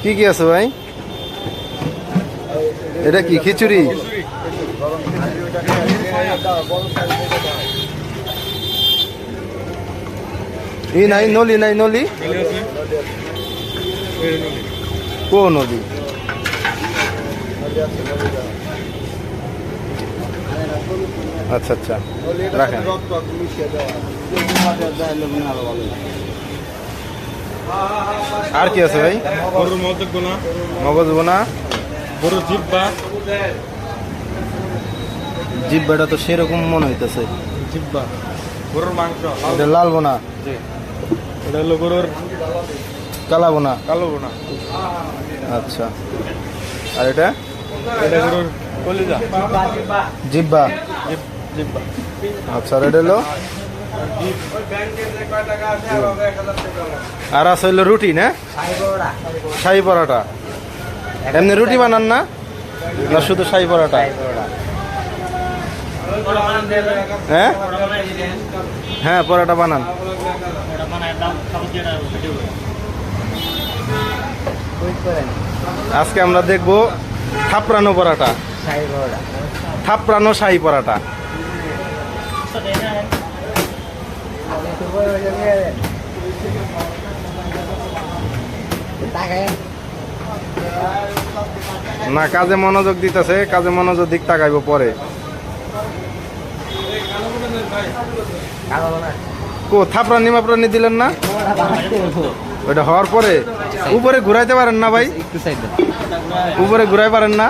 কি কি আছে ভাই? এটা কি খিচুড়ি? ই নাই নলি, নাই নলি কো নলি? আচ্ছা আচ্ছা রাখেন। আর কি আছে ভাই? মগজ বোনা, বড় জিব্বা। জিব্বাটা তো সেরকম মনে হইতেছে। জিব্বা গরুর মাংস। এটা লাল বোনা, এটা হলো গরুর কালা বোনা। কালো বোনা। আচ্ছা, আর এটা? এটা গরুর কলিজা। জিব্বা। জিব্বা। আচ্ছা, আর এটা হলো? আর আছে হইলো রুটি না? শাহী পরোটা। এমনি রুটি বানান না, না শুধু শাহী পরোটা? হ্যাঁ হ্যাঁ, পরোটা বানান। আজকে আমরা দেখবো থাপড়ানো পরোটা, থাপড়ানো শাহী পরোটা। না, কাজে মনোযোগ দিতেছে, কাজে মনোযোগ দিক তাকাইবো পরে। কো থাপড়ানি মাপড়ানি দিলেন না? ওইটা হওয়ার পরে উপরে ঘুরাইতে পারেন না ভাই? উপরে ঘুরাই পারেন না?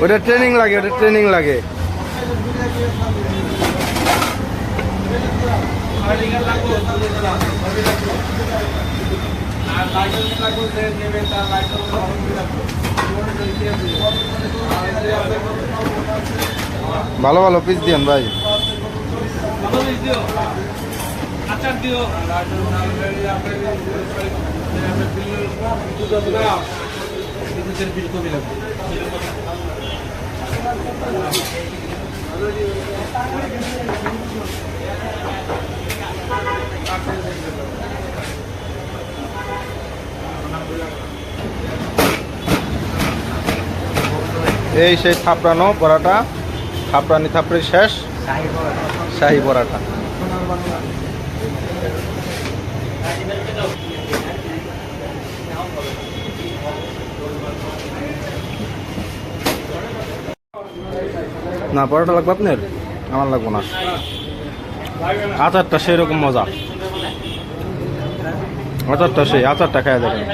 ওটা ট্রেনিং লাগে, ওটা ট্রেনিং লাগে। ভালো ভালো পিস দিয়েন ভাই। এই সেই থাপড়ানো পরাটা, থাপড়ানি থাপড়ি শেষ, শাহী পরাটা। না, পরোটা লাগবে আপনার? আমার লাগবো না। আচারটা সেরকম মজা, আচারটা সেই আচারটা খাইয়া দেখেন।